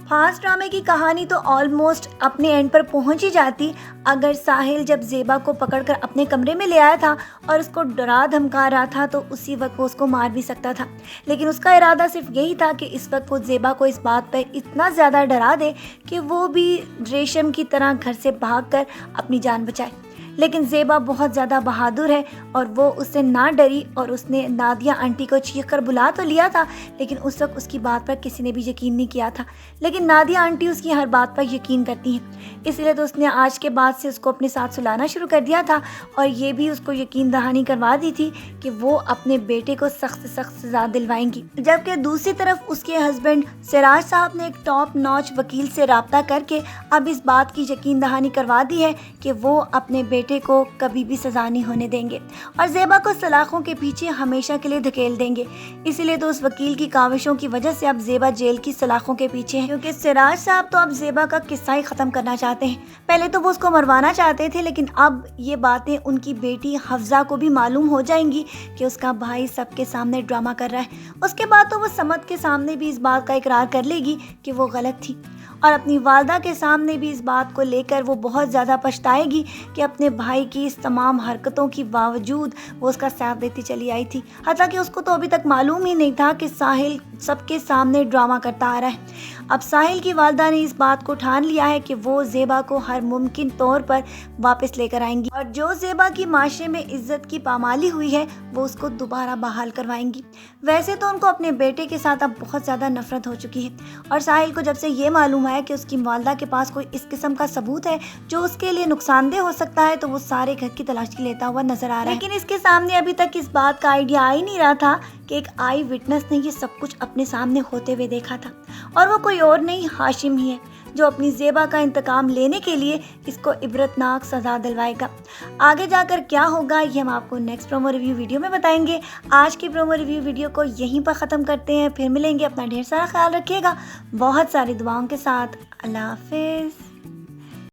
Fast ڈرامے کی کہانی تو آلموسٹ اپنے اینڈ پر پہنچ ہی جاتی اگر ساحل جب زیبا کو پکڑ کر اپنے کمرے میں لے آیا تھا اور اس کو ڈرا دھمکا رہا تھا تو اسی وقت وہ اس کو مار بھی سکتا تھا، لیکن اس کا ارادہ صرف یہی تھا کہ اس وقت وہ زیبا کو اس بات پر اتنا زیادہ ڈرا دے کہ وہ بھی ریشم کی طرح گھر سے بھاگ کر اپنی جان بچائے۔ لیکن زیبا بہت زیادہ بہادر ہے اور وہ اس سے نہ ڈری اور اس نے نادیہ آنٹی کو چیخ کر بلا تو لیا تھا، لیکن اس وقت اس کی بات پر کسی نے بھی یقین نہیں کیا تھا، لیکن نادیہ آنٹی اس کی ہر بات پر یقین کرتی ہیں، اس لیے تو اس نے آج کے بعد سے اس کو اپنے ساتھ سلانا شروع کر دیا تھا اور یہ بھی اس کو یقین دہانی کروا دی تھی کہ وہ اپنے بیٹے کو سخت سے سخت سزا دلوائیں گی۔ جبکہ دوسری طرف اس کے ہسبینڈ سراج صاحب نے ایک ٹاپ نوچ وکیل سے رابطہ کر کے اب اس بات کی یقین دہانی کروا دی ہے کہ وہ اپنے بیٹے کو کبھی بھی سزا نہیں ہونے دیں گے اور زیبا کو سلاخوں کے پیچھے ہمیشہ کے لیے دھکیل دیں گے۔ اسی لیے تو اس وکیل کی کاوشوں کی وجہ سے اب زیبا جیل کی سلاخوں کے پیچھے ہے، کیونکہ سراج صاحب تو اب زیبا کا قصہ ہی ختم کرنا چاہتے ہیں۔ پہلے تو وہ اس کو مروانا چاہتے تھے، لیکن اب یہ باتیں ان کی بیٹی حفظہ کو بھی معلوم ہو جائیں گی کہ اس کا بھائی سب کے سامنے ڈرامہ کر رہا ہے۔ اس کے بعد تو وہ سمد کے سامنے بھی اس بات کا اقرار کر لے گی کہ وہ غلط تھی اور اپنی والدہ کے سامنے بھی اس بات کو لے کر وہ بہت زیادہ پچھتائے گی کہ اپنے بھائی کی اس تمام حرکتوں کی باوجود وہ اس کا ساتھ دیتی چلی آئی تھی، حتیٰ کہ اس کو تو ابھی تک معلوم ہی نہیں تھا کہ ساحل سب کے سامنے ڈرامہ کرتا آ رہا ہے۔ اب ساحل کی والدہ نے اس بات کو ٹھان لیا ہے کہ وہ زیبا کو ہر ممکن طور پر واپس لے کر آئیں گی اور جو زیبا کی معاشرے میں عزت کی پامالی ہوئی ہے وہ اس کو دوبارہ بحال کروائیں گی۔ ویسے تو ان کو اپنے بیٹے کے ساتھ اب بہت زیادہ نفرت ہو چکی ہے اور ساحل کو جب سے یہ معلوم ہے کہ اس کی والدہ کے پاس کوئی اس قسم کا ثبوت ہے جو اس کے لیے نقصان دہ ہو سکتا ہے تو وہ سارے گھر کی تلاشی لیتا ہوا نظر آ رہا ہے، لیکن اس کے سامنے ابھی تک اس بات کا آئیڈیا آ ہی نہیں رہا تھا کہ ایک آئی وٹنس نے یہ سب کچھ اپنے سامنے ہوتے ہوئے دیکھا تھا اور وہ کوئی اور نہیں ہاشم ہی ہے جو اپنی زیبا کا انتقام لینے کے لیے اس کو عبرتناک سزا دلوائے گا۔ آگے جا کر کیا ہوگا یہ ہم آپ کو نیکسٹ پرومو ریویو ویڈیو میں بتائیں گے۔ آج کی پرومو ریویو ویڈیو کو یہیں پر ختم کرتے ہیں، پھر ملیں گے، اپنا ڈھیر سارا خیال رکھیے گا، بہت ساری دعاؤں کے ساتھ۔ اللہ حافظ۔